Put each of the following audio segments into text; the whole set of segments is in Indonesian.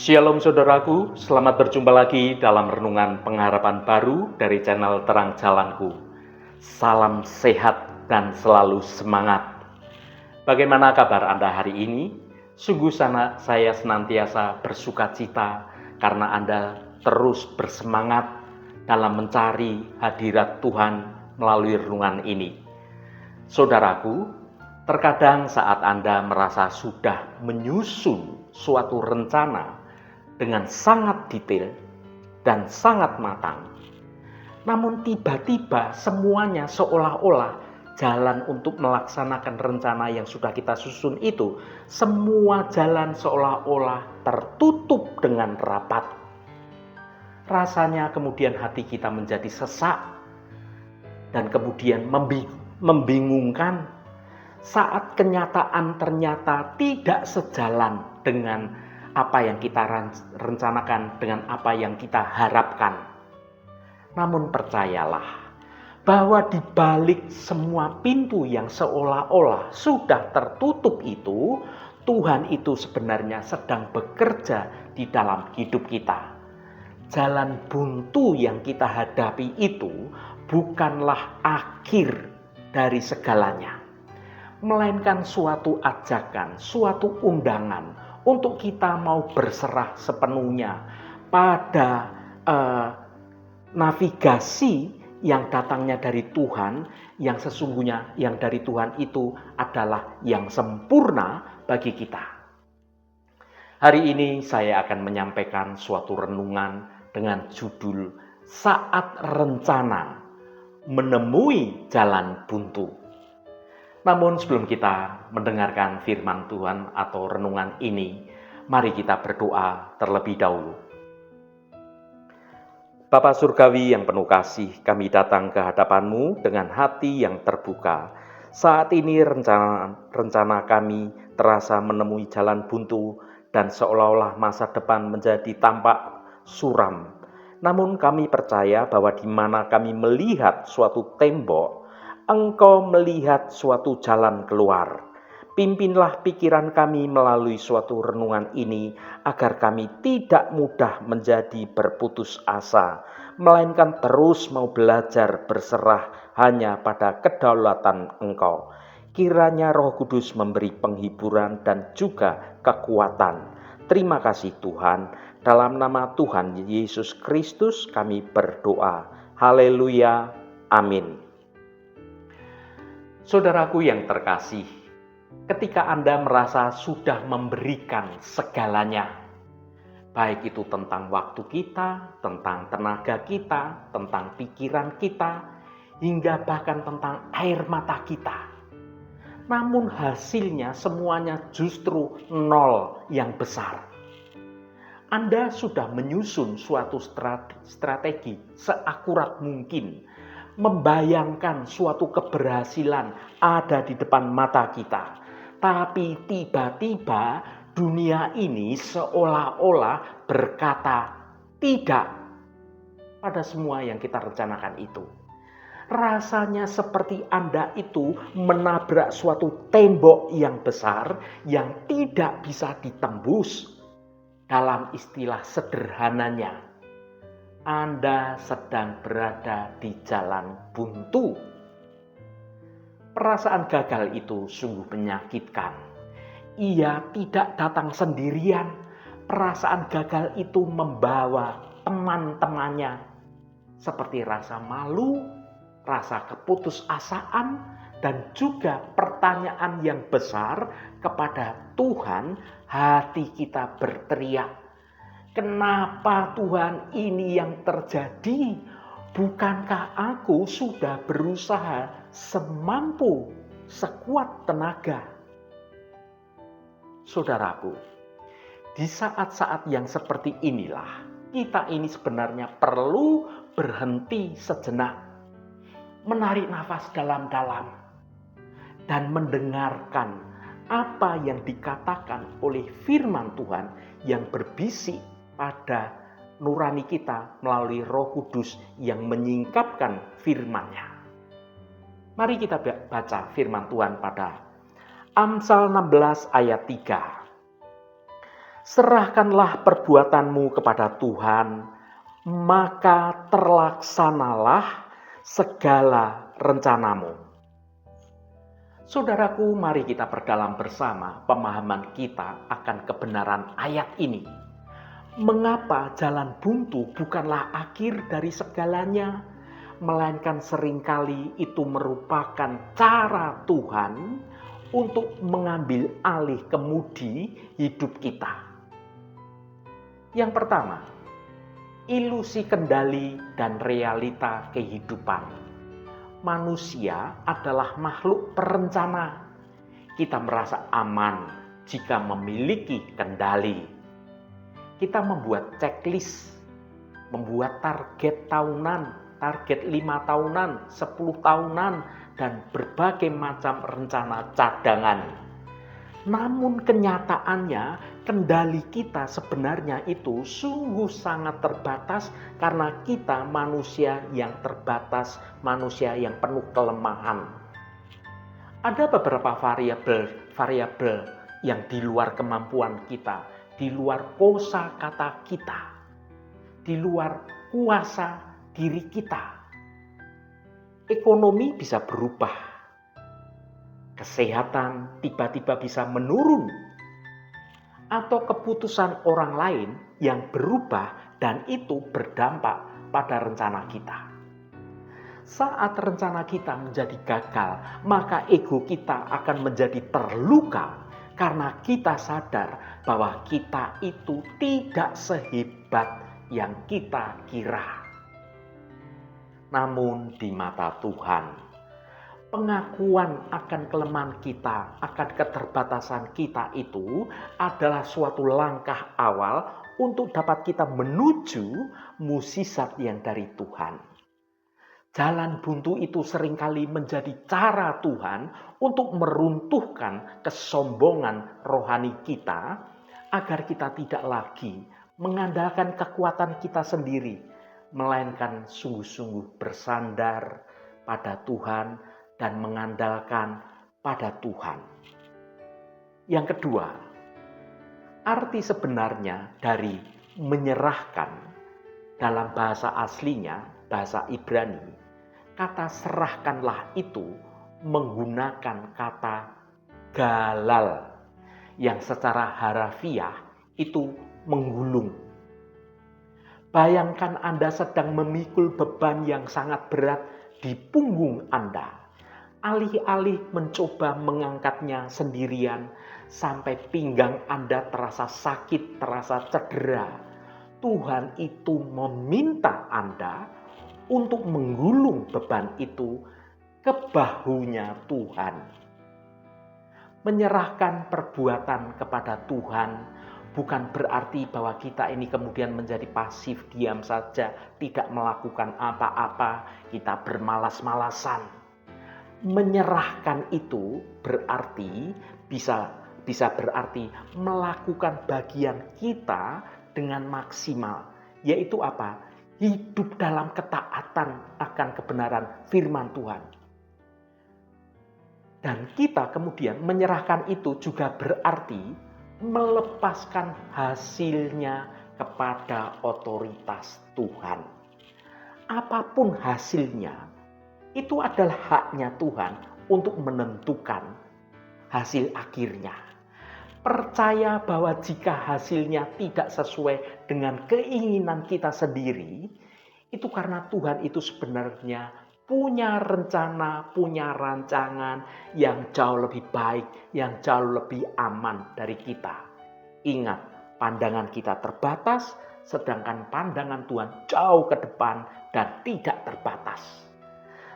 Shalom saudaraku, selamat berjumpa lagi dalam Renungan Pengharapan Baru dari channel Terang Jalanku. Salam sehat dan selalu semangat. Bagaimana kabar Anda hari ini? Sungguh saya senantiasa bersuka cita karena Anda terus bersemangat dalam mencari hadirat Tuhan melalui renungan ini. Saudaraku, terkadang saat Anda merasa sudah menyusun suatu rencana dengan sangat detail dan sangat matang, namun tiba-tiba semuanya seolah-olah jalan untuk melaksanakan rencana yang sudah kita susun itu, semua jalan seolah-olah tertutup dengan rapat. Rasanya kemudian hati kita menjadi sesak dan kemudian membingungkan saat kenyataan ternyata tidak sejalan dengan apa yang kita rencanakan, dengan apa yang kita harapkan. Namun percayalah bahwa di balik semua pintu yang seolah-olah sudah tertutup itu, Tuhan itu sebenarnya sedang bekerja di dalam hidup kita. Jalan buntu yang kita hadapi itu bukanlah akhir dari segalanya, melainkan suatu ajakan, suatu undangan untuk kita mau berserah sepenuhnya pada navigasi yang datangnya dari Tuhan, yang sesungguhnya yang dari Tuhan itu adalah yang sempurna bagi kita. Hari ini saya akan menyampaikan suatu renungan dengan judul Saat Rencana Menemui Jalan Buntu. Namun sebelum kita mendengarkan firman Tuhan atau renungan ini, mari kita berdoa terlebih dahulu. Bapa Surgawi yang penuh kasih, kami datang ke hadapan-Mu dengan hati yang terbuka. Saat ini rencana kami terasa menemui jalan buntu dan seolah-olah masa depan menjadi tampak suram. Namun kami percaya bahwa di mana kami melihat suatu tembok, Engkau melihat suatu jalan keluar. Pimpinlah pikiran kami melalui suatu renungan ini agar kami tidak mudah menjadi berputus asa, melainkan terus mau belajar berserah hanya pada kedaulatan Engkau. Kiranya Roh Kudus memberi penghiburan dan juga kekuatan. Terima kasih Tuhan, dalam nama Tuhan Yesus Kristus kami berdoa. Haleluya, amin. Saudaraku yang terkasih, ketika Anda merasa sudah memberikan segalanya, baik itu tentang waktu kita, tentang tenaga kita, tentang pikiran kita, hingga bahkan tentang air mata kita, namun hasilnya semuanya justru nol yang besar. Anda sudah menyusun suatu strategi seakurat mungkin, membayangkan suatu keberhasilan ada di depan mata kita. Tapi tiba-tiba dunia ini seolah-olah berkata tidak pada semua yang kita rencanakan itu. Rasanya seperti Anda itu menabrak suatu tembok yang besar yang tidak bisa ditembus. Dalam istilah sederhananya, Anda sedang berada di jalan buntu. Perasaan gagal itu sungguh menyakitkan. Ia tidak datang sendirian. Perasaan gagal itu membawa teman-temannya, seperti rasa malu, rasa keputusasaan, dan juga pertanyaan yang besar kepada Tuhan. Hati kita berteriak, kenapa Tuhan ini yang terjadi? Bukankah aku sudah berusaha semampu, sekuat tenaga? Saudaraku, di saat-saat yang seperti inilah, kita ini sebenarnya perlu berhenti sejenak, menarik nafas dalam-dalam, dan mendengarkan apa yang dikatakan oleh firman Tuhan yang berbisik pada nurani kita melalui Roh Kudus yang menyingkapkan firman-Nya. Mari kita baca firman Tuhan pada Amsal 16 ayat 3. Serahkanlah perbuatanmu kepada Tuhan, maka terlaksanalah segala rencanamu. Saudaraku, mari kita perdalam bersama pemahaman kita akan kebenaran ayat ini. Mengapa jalan buntu bukanlah akhir dari segalanya, melainkan seringkali itu merupakan cara Tuhan untuk mengambil alih kemudi hidup kita. Yang pertama, ilusi kendali dan realita kehidupan. Manusia adalah makhluk perencana. Kita merasa aman jika memiliki kendali. Kita membuat checklist, membuat target tahunan, target 5 tahunan, 10 tahunan, dan berbagai macam rencana cadangan. Namun kenyataannya kendali kita sebenarnya itu sungguh sangat terbatas karena kita manusia yang terbatas, manusia yang penuh kelemahan. Ada beberapa variabel yang di luar kemampuan kita, di luar kosakata kita, di luar kuasa diri kita. Ekonomi bisa berubah. Kesehatan tiba-tiba bisa menurun, atau keputusan orang lain yang berubah dan itu berdampak pada rencana kita. Saat rencana kita menjadi gagal, maka ego kita akan menjadi terluka karena kita sadar bahwa kita itu tidak sehebat yang kita kira. Namun di mata Tuhan, pengakuan akan kelemahan kita, akan keterbatasan kita itu adalah suatu langkah awal untuk dapat kita menuju mukjizat yang dari Tuhan. Jalan buntu itu seringkali menjadi cara Tuhan untuk meruntuhkan kesombongan rohani kita agar kita tidak lagi mengandalkan kekuatan kita sendiri, melainkan sungguh-sungguh bersandar pada Tuhan dan mengandalkan pada Tuhan. Yang kedua, arti sebenarnya dari menyerahkan dalam bahasa aslinya, bahasa Ibrani, kata serahkanlah itu menggunakan kata galal yang secara harafiah itu menggulung. Bayangkan Anda sedang memikul beban yang sangat berat di punggung Anda. Alih-alih mencoba mengangkatnya sendirian sampai pinggang Anda terasa sakit, terasa cedera, Tuhan itu meminta Anda untuk menggulung beban itu ke bahunya Tuhan. Menyerahkan perbuatan kepada Tuhan bukan berarti bahwa kita ini kemudian menjadi pasif, diam saja, tidak melakukan apa-apa, kita bermalas-malasan. Menyerahkan itu berarti bisa berarti melakukan bagian kita dengan maksimal, yaitu apa? Hidup dalam ketaatan akan kebenaran firman Tuhan. Dan kita kemudian menyerahkan itu juga berarti melepaskan hasilnya kepada otoritas Tuhan. Apapun hasilnya, itu adalah haknya Tuhan untuk menentukan hasil akhirnya. Percaya bahwa jika hasilnya tidak sesuai dengan keinginan kita sendiri, itu karena Tuhan itu sebenarnya punya rencana, punya rancangan yang jauh lebih baik, yang jauh lebih aman dari kita. Ingat, pandangan kita terbatas, sedangkan pandangan Tuhan jauh ke depan dan tidak terbatas.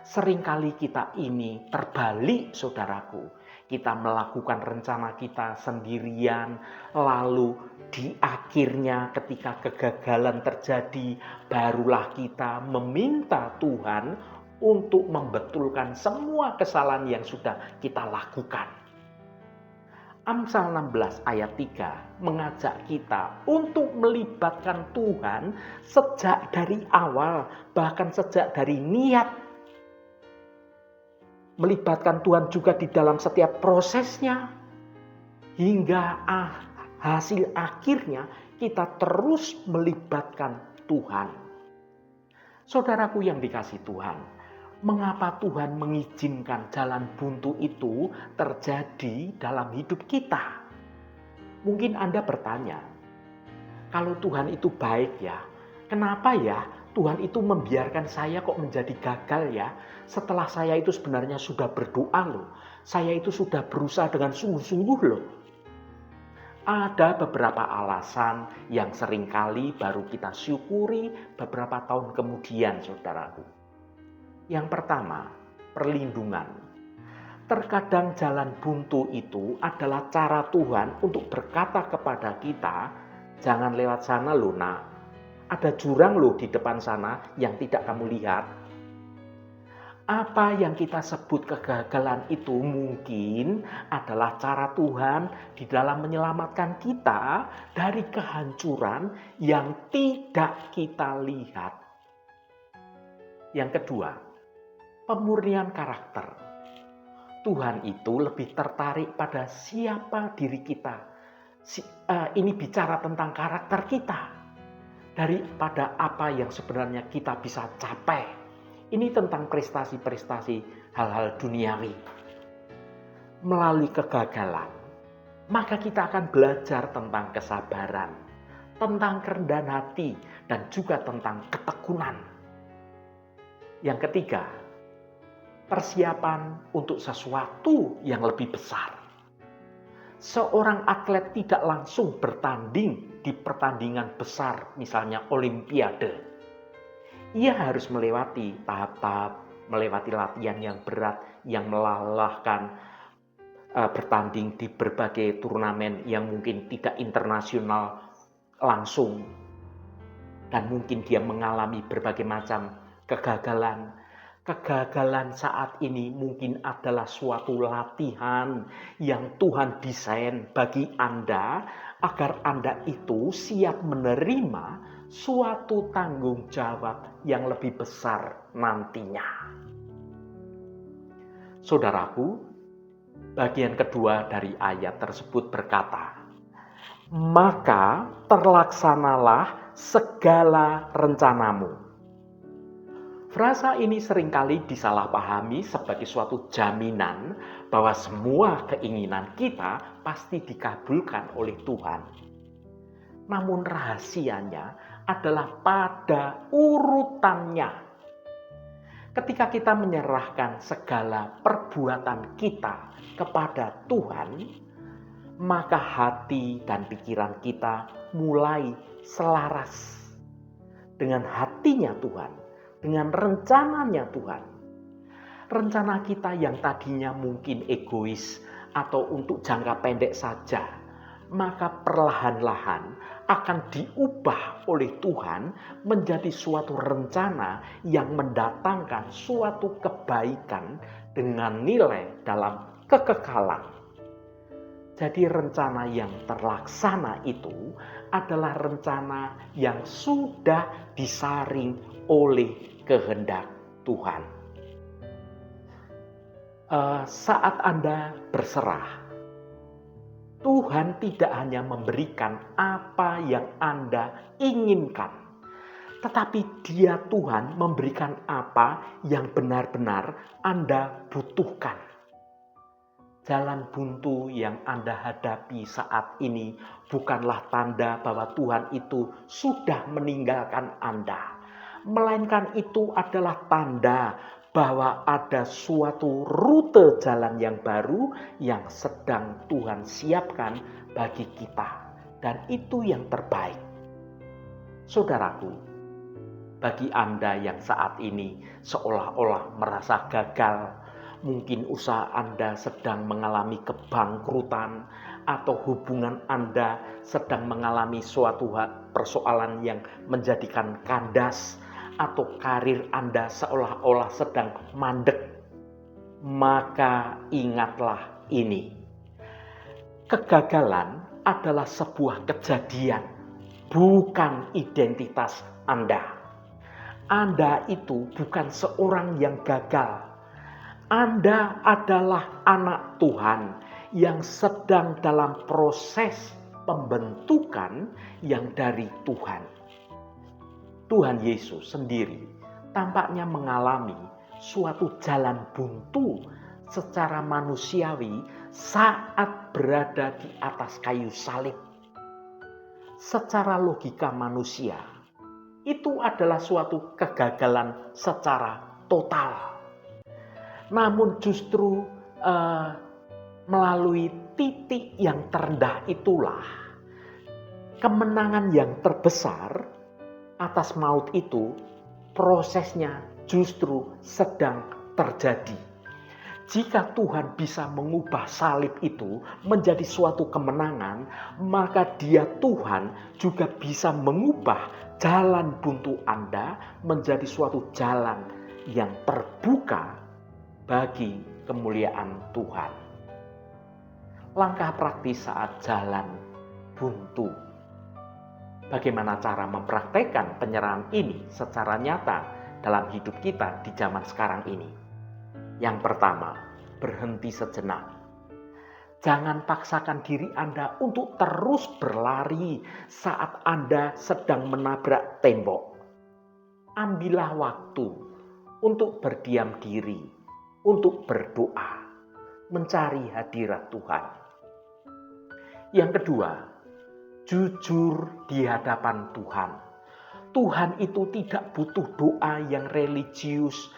Seringkali kita ini terbalik, saudaraku. Kita melakukan rencana kita sendirian, lalu di akhirnya ketika kegagalan terjadi, barulah kita meminta Tuhan untuk membetulkan semua kesalahan yang sudah kita lakukan. Amsal 16 ayat 3 mengajak kita untuk melibatkan Tuhan sejak dari awal, bahkan sejak dari niat. Melibatkan Tuhan juga di dalam setiap prosesnya hingga hasil akhirnya kita terus melibatkan Tuhan. Saudaraku yang dikasihi Tuhan, mengapa Tuhan mengizinkan jalan buntu itu terjadi dalam hidup kita? Mungkin Anda bertanya, kalau Tuhan itu baik ya, kenapa ya Tuhan itu membiarkan saya kok menjadi gagal ya? Setelah saya itu sebenarnya sudah berdoa loh. Saya itu sudah berusaha dengan sungguh-sungguh loh. Ada beberapa alasan yang seringkali baru kita syukuri beberapa tahun kemudian, saudaraku. Yang pertama, perlindungan. Terkadang jalan buntu itu adalah cara Tuhan untuk berkata kepada kita, jangan lewat sana loh nak. Ada jurang loh di depan sana yang tidak kamu lihat. Apa yang kita sebut kegagalan itu mungkin adalah cara Tuhan di dalam menyelamatkan kita dari kehancuran yang tidak kita lihat. Yang kedua, pemurnian karakter. Tuhan itu lebih tertarik pada siapa diri kita. Ini bicara tentang karakter kita daripada apa yang sebenarnya kita bisa capai. Ini tentang prestasi-prestasi hal-hal duniawi. Melalui kegagalan, maka kita akan belajar tentang kesabaran, tentang kerendahan hati, dan juga tentang ketekunan. Yang ketiga, persiapan untuk sesuatu yang lebih besar. Seorang atlet tidak langsung bertanding di pertandingan besar, misalnya olimpiade. Ia harus melewati tahap-tahap, melewati latihan yang berat, yang melelahkan, bertanding di berbagai turnamen yang mungkin tidak internasional langsung. Dan mungkin dia mengalami berbagai macam kegagalan. Kegagalan saat ini mungkin adalah suatu latihan yang Tuhan desain bagi Anda agar Anda itu siap menerima suatu tanggung jawab yang lebih besar nantinya. Saudaraku, bagian kedua dari ayat tersebut berkata, maka terlaksanalah segala rencanamu. Frasa ini seringkali disalahpahami sebagai suatu jaminan bahwa semua keinginan kita pasti dikabulkan oleh Tuhan. Namun rahasianya adalah pada urutannya. Ketika kita menyerahkan segala perbuatan kita kepada Tuhan, maka hati dan pikiran kita mulai selaras dengan hatinya Tuhan. Dengan rencananya Tuhan. Rencana kita yang tadinya mungkin egois atau untuk jangka pendek saja, maka perlahan-lahan akan diubah oleh Tuhan menjadi suatu rencana yang mendatangkan suatu kebaikan dengan nilai dalam kekekalan. Jadi rencana yang terlaksana itu adalah rencana yang sudah disaring oleh kehendak Tuhan. Saat Anda berserah, Tuhan tidak hanya memberikan apa yang Anda inginkan, tetapi Dia Tuhan memberikan apa yang benar-benar Anda butuhkan. Jalan buntu yang Anda hadapi saat ini bukanlah tanda bahwa Tuhan itu sudah meninggalkan Anda. Melainkan itu adalah tanda bahwa ada suatu rute jalan yang baru yang sedang Tuhan siapkan bagi kita. Dan itu yang terbaik. Saudaraku, bagi Anda yang saat ini seolah-olah merasa gagal, mungkin usaha Anda sedang mengalami kebangkrutan, atau hubungan Anda sedang mengalami suatu persoalan yang menjadikan kandas, atau karir Anda seolah-olah sedang mandek, maka ingatlah ini. Kegagalan adalah sebuah kejadian, bukan identitas Anda. Anda itu bukan seorang yang gagal. Anda adalah anak Tuhan yang sedang dalam proses pembentukan yang dari Tuhan. Tuhan Yesus sendiri tampaknya mengalami suatu jalan buntu secara manusiawi saat berada di atas kayu salib. Secara logika manusia, itu adalah suatu kegagalan secara total. Namun justru melalui titik yang terendah itulah kemenangan yang terbesar atas maut itu, prosesnya justru sedang terjadi. Jika Tuhan bisa mengubah salib itu menjadi suatu kemenangan, maka Dia Tuhan juga bisa mengubah jalan buntu Anda menjadi suatu jalan yang terbuka bagi kemuliaan Tuhan. Langkah praktis saat jalan buntu. Bagaimana cara mempraktekkan penyerahan ini secara nyata dalam hidup kita di zaman sekarang ini? Yang pertama, berhenti sejenak. Jangan paksakan diri Anda untuk terus berlari saat Anda sedang menabrak tembok. Ambillah waktu untuk berdiam diri, untuk berdoa, mencari hadirat Tuhan. Yang kedua, jujur di hadapan Tuhan. Tuhan itu tidak butuh doa yang religius,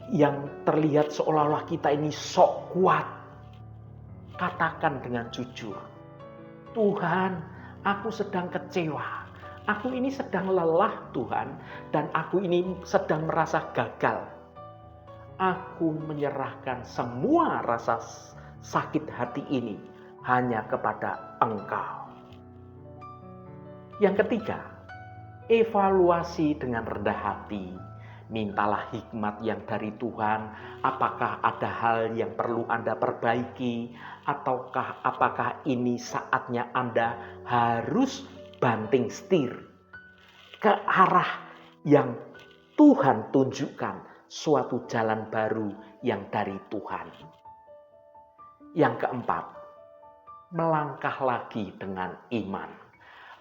yang terlihat seolah-olah kita ini sok kuat. Katakan dengan jujur, Tuhan, aku sedang kecewa. Aku ini sedang lelah Tuhan, dan aku ini sedang merasa gagal. Aku menyerahkan semua rasa sakit hati ini hanya kepada Engkau. Yang ketiga, evaluasi dengan rendah hati. Mintalah hikmat yang dari Tuhan. Apakah ada hal yang perlu Anda perbaiki? Ataukah apakah ini saatnya Anda harus banting setir ke arah yang Tuhan tunjukkan, suatu jalan baru yang dari Tuhan. Yang keempat, melangkah lagi dengan iman.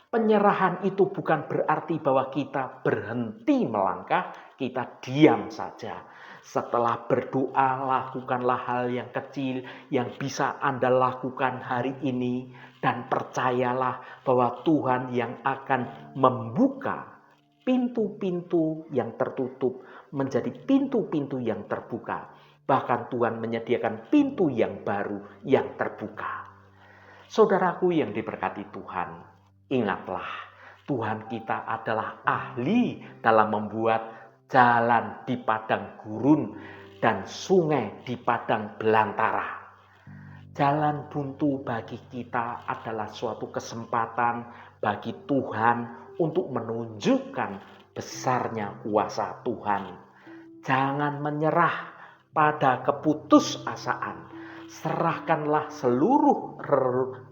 Penyerahan itu bukan berarti bahwa kita berhenti melangkah, kita diam saja. Setelah berdoa, lakukanlah hal yang kecil yang bisa Anda lakukan hari ini. Dan percayalah bahwa Tuhan yang akan membuka pintu-pintu yang tertutup menjadi pintu-pintu yang terbuka. Bahkan Tuhan menyediakan pintu yang baru yang terbuka. Saudaraku yang diberkati Tuhan, ingatlah, Tuhan kita adalah ahli dalam membuat jalan di padang gurun dan sungai di padang belantara. Jalan buntu bagi kita adalah suatu kesempatan bagi Tuhan untuk menunjukkan besarnya kuasa Tuhan. Jangan menyerah pada keputusasaan. Serahkanlah seluruh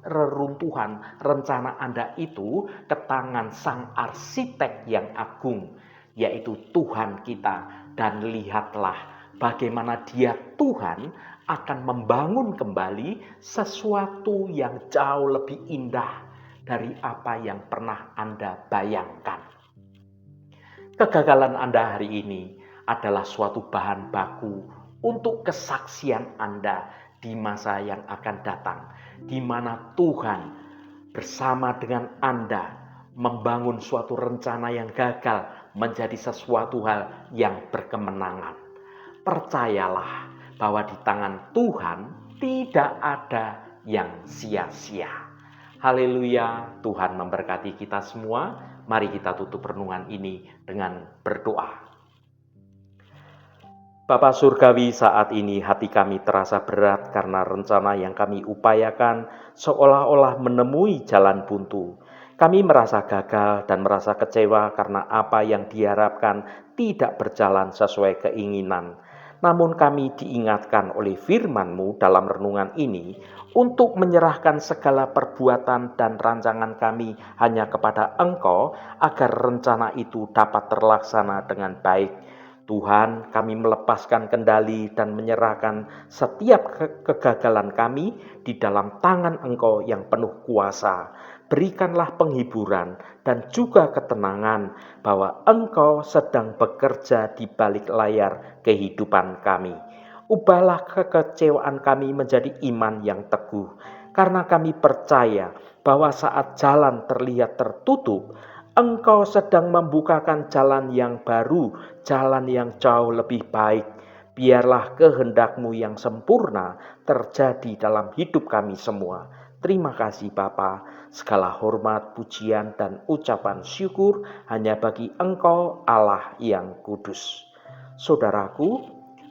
reruntuhan rencana Anda itu ke tangan Sang Arsitek yang agung, yaitu Tuhan kita. Dan lihatlah bagaimana Dia Tuhan akan membangun kembali sesuatu yang jauh lebih indah dari apa yang pernah Anda bayangkan. Kegagalan Anda hari ini adalah suatu bahan baku untuk kesaksian Anda di masa yang akan datang, di mana Tuhan bersama dengan Anda membangun suatu rencana yang gagal menjadi sesuatu hal yang berkemenangan. Percayalah bahwa di tangan Tuhan tidak ada yang sia-sia. Haleluya, Tuhan memberkati kita semua. Mari kita tutup renungan ini dengan berdoa. Bapa Surgawi, saat ini hati kami terasa berat karena rencana yang kami upayakan seolah-olah menemui jalan buntu. Kami merasa gagal dan merasa kecewa karena apa yang diharapkan tidak berjalan sesuai keinginan. Namun kami diingatkan oleh firman-Mu dalam renungan ini untuk menyerahkan segala perbuatan dan rancangan kami hanya kepada Engkau agar rencana itu dapat terlaksana dengan baik. Tuhan, kami melepaskan kendali dan menyerahkan setiap kegagalan kami di dalam tangan Engkau yang penuh kuasa. Berikanlah penghiburan dan juga ketenangan bahwa Engkau sedang bekerja di balik layar kehidupan kami. Ubahlah kekecewaan kami menjadi iman yang teguh, karena kami percaya bahwa saat jalan terlihat tertutup, Engkau sedang membukakan jalan yang baru, jalan yang jauh lebih baik. Biarlah kehendak-Mu yang sempurna terjadi dalam hidup kami semua. Terima kasih Bapa. Segala hormat, pujian, dan ucapan syukur hanya bagi Engkau Allah yang kudus. Saudaraku,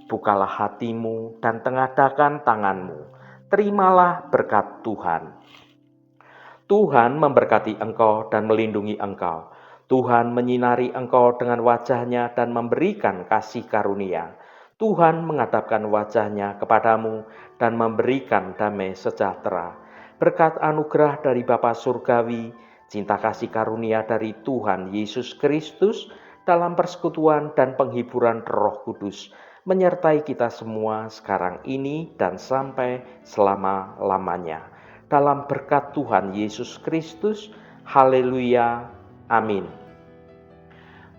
bukalah hatimu dan tengadahkan tanganmu. Terimalah berkat Tuhan. Tuhan memberkati engkau dan melindungi engkau. Tuhan menyinari engkau dengan wajah-Nya dan memberikan kasih karunia. Tuhan menghadapkan wajah-Nya kepadamu dan memberikan damai sejahtera. Berkat anugerah dari Bapa Surgawi, cinta kasih karunia dari Tuhan Yesus Kristus, dalam persekutuan dan penghiburan Roh Kudus, menyertai kita semua sekarang ini dan sampai selama-lamanya. Dalam berkat Tuhan Yesus Kristus, haleluya, amin.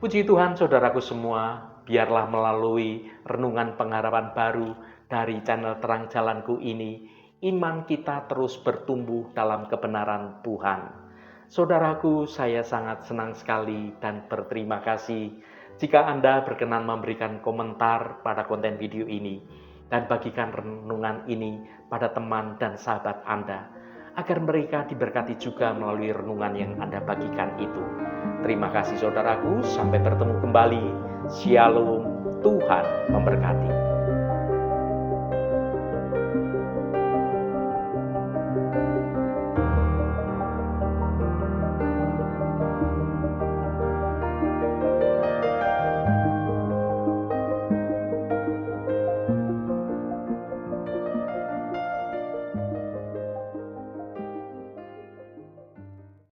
Puji Tuhan saudaraku semua, biarlah melalui renungan pengharapan baru dari channel Terang Jalanku ini, iman kita terus bertumbuh dalam kebenaran Tuhan. Saudaraku, saya sangat senang sekali dan berterima kasih jika Anda berkenan memberikan komentar pada konten video ini dan bagikan renungan ini pada teman dan sahabat Anda, agar mereka diberkati juga melalui renungan yang Anda bagikan itu. Terima kasih saudaraku, sampai bertemu kembali. Shalom, Tuhan memberkati.